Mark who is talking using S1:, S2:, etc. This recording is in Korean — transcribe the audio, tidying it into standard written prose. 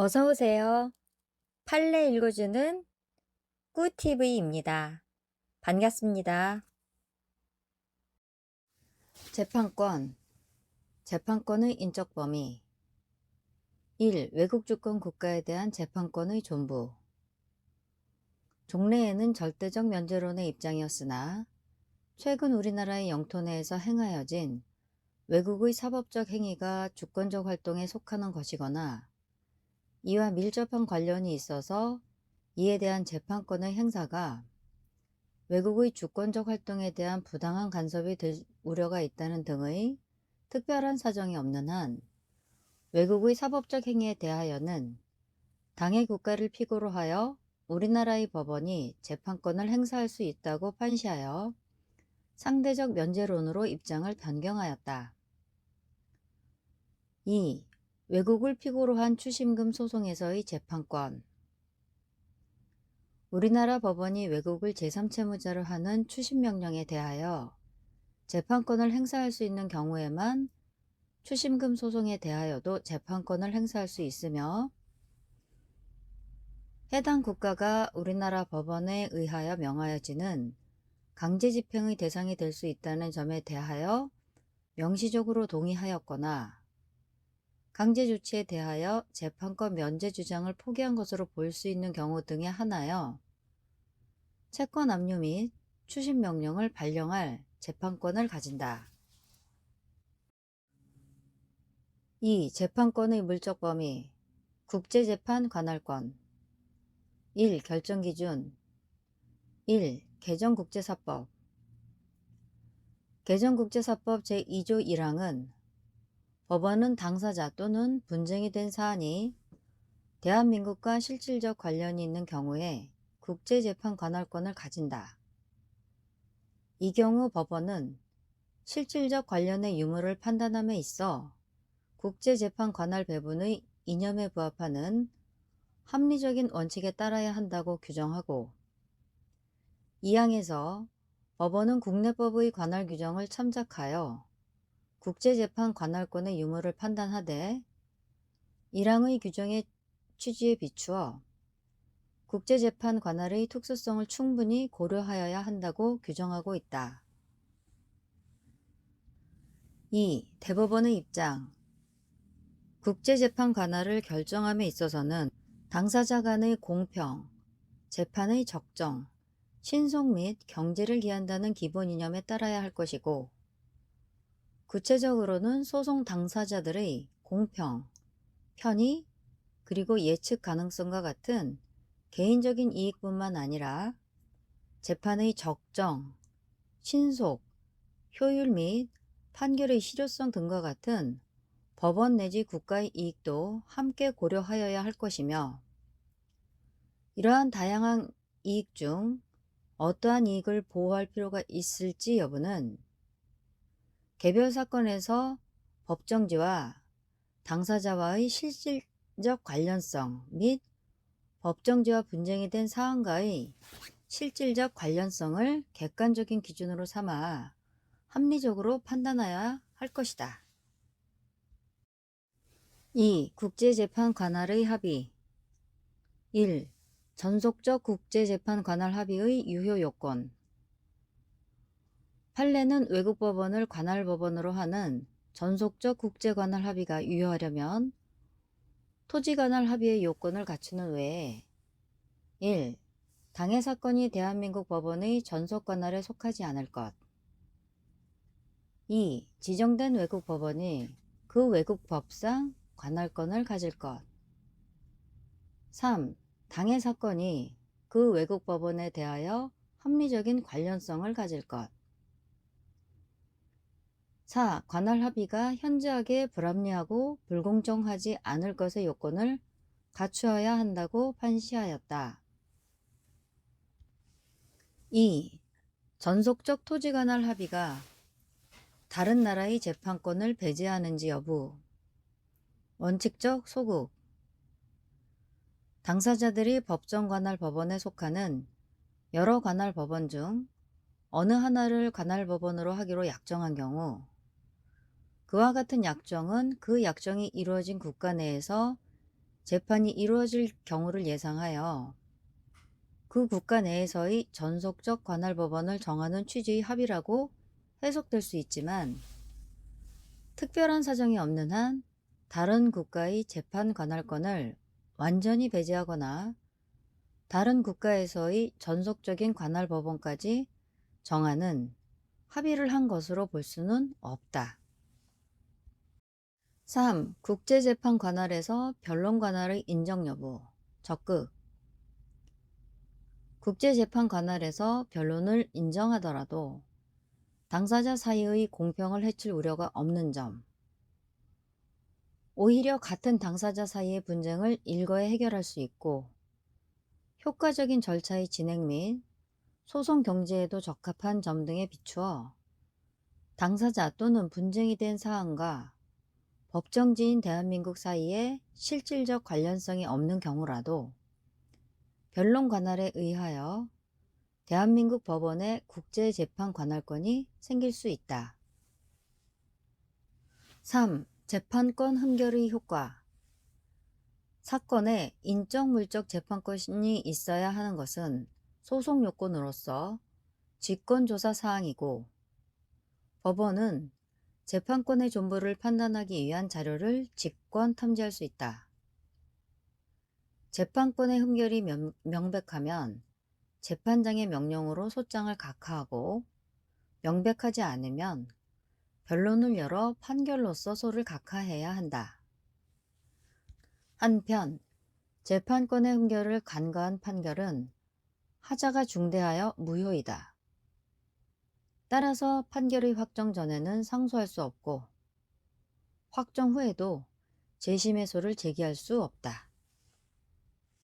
S1: 어서 오세요. 판례 읽어주는 꿀TV입니다. 반갑습니다. 재판권, 재판권의 인적 범위. 1. 외국 주권 국가에 대한 재판권의 존부. 종래에는 절대적 면제론의 입장이었으나 최근 우리나라의 영토 내에서 행하여진 외국의 사법적 행위가 주권적 활동에 속하는 것이거나 이와 밀접한 관련이 있어서 이에 대한 재판권의 행사가 외국의 주권적 활동에 대한 부당한 간섭이 될 우려가 있다는 등의 특별한 사정이 없는 한 외국의 사법적 행위에 대하여는 당해 국가를 피고로 하여 우리나라의 법원이 재판권을 행사할 수 있다고 판시하여 상대적 면제론으로 입장을 변경하였다. 2. 외국을 피고로 한 추심금 소송에서의 재판권. 우리나라 법원이 외국을 제3채무자로 하는 추심명령에 대하여 재판권을 행사할 수 있는 경우에만 추심금 소송에 대하여도 재판권을 행사할 수 있으며 해당 국가가 우리나라 법원에 의하여 명하여지는 강제집행의 대상이 될 수 있다는 점에 대하여 명시적으로 동의하였거나 강제조치에 대하여 재판권 면제 주장을 포기한 것으로 볼 수 있는 경우 등에 한하여 채권 압류 및 추심 명령을 발령할 재판권을 가진다. 2. 재판권의 물적 범위. 국제재판 관할권. 1. 결정기준. 1. 개정국제사법. 개정국제사법 제2조 1항은 법원은 당사자 또는 분쟁이 된 사안이 대한민국과 실질적 관련이 있는 경우에 국제재판 관할권을 가진다. 이 경우 법원은 실질적 관련의 유무를 판단함에 있어 국제재판 관할 배분의 이념에 부합하는 합리적인 원칙에 따라야 한다고 규정하고, 이 항에서 법원은 국내법의 관할 규정을 참작하여 국제재판 관할권의 유무를 판단하되 1항의 규정의 취지에 비추어 국제재판 관할의 특수성을 충분히 고려하여야 한다고 규정하고 있다. 2. 대법원의 입장. 국제재판 관할을 결정함에 있어서는 당사자 간의 공평, 재판의 적정, 신속 및 경제를 기한다는 기본 이념에 따라야 할 것이고, 구체적으로는 소송 당사자들의 공평, 편의, 그리고 예측 가능성과 같은 개인적인 이익뿐만 아니라 재판의 적정, 신속, 효율 및 판결의 실효성 등과 같은 법원 내지 국가의 이익도 함께 고려하여야 할 것이며, 이러한 다양한 이익 중 어떠한 이익을 보호할 필요가 있을지 여부는 개별 사건에서 법정지와 당사자와의 실질적 관련성 및 법정지와 분쟁이 된 사안과의 실질적 관련성을 객관적인 기준으로 삼아 합리적으로 판단해야 할 것이다. 2. 국제재판 관할의 합의. 1. 전속적 국제재판 관할 합의의 유효 요건. 판례는 외국 법원을 관할 법원으로 하는 전속적 국제관할 합의가 유효하려면 토지관할 합의의 요건을 갖추는 외에 1. 당해 사건이 대한민국 법원의 전속관할에 속하지 않을 것. 2. 지정된 외국 법원이 그 외국 법상 관할권을 가질 것. 3. 당해 사건이 그 외국 법원에 대하여 합리적인 관련성을 가질 것. 4. 관할 합의가 현저하게 불합리하고 불공정하지 않을 것의 요건을 갖추어야 한다고 판시하였다. 2. 전속적 토지관할 합의가 다른 나라의 재판권을 배제하는지 여부. 원칙적 소급. 당사자들이 법정 관할 법원에 속하는 여러 관할 법원 중 어느 하나를 관할 법원으로 하기로 약정한 경우 그와 같은 약정은 그 약정이 이루어진 국가 내에서 재판이 이루어질 경우를 예상하여 그 국가 내에서의 전속적 관할 법원을 정하는 취지의 합의라고 해석될 수 있지만, 특별한 사정이 없는 한 다른 국가의 재판 관할권을 완전히 배제하거나 다른 국가에서의 전속적인 관할 법원까지 정하는 합의를 한 것으로 볼 수는 없다. 3. 국제재판 관할에서 변론 관할의 인정 여부. 적극. 국제재판 관할에서 변론을 인정하더라도 당사자 사이의 공평을 해칠 우려가 없는 점, 오히려 같은 당사자 사이의 분쟁을 일거에 해결할 수 있고 효과적인 절차의 진행 및 소송 경지에도 적합한 점 등에 비추어 당사자 또는 분쟁이 된 사안과 법정지인 대한민국 사이에 실질적 관련성이 없는 경우라도 변론 관할에 의하여 대한민국 법원의 국제재판 관할권이 생길 수 있다. 3. 재판권 흠결의 효과. 사건에 인적 물적 재판권이 있어야 하는 것은 소송 요건으로서 직권조사 사항이고, 법원은 재판권의 존부를 판단하기 위한 자료를 직권 탐지할 수 있다. 재판권의 흠결이 명백하면 재판장의 명령으로 소장을 각하하고, 명백하지 않으면 변론을 열어 판결로서 소를 각하해야 한다. 한편 재판권의 흠결을 간과한 판결은 하자가 중대하여 무효이다. 따라서 판결의 확정 전에는 상소할 수 없고 확정 후에도 재심의소를 제기할 수 없다.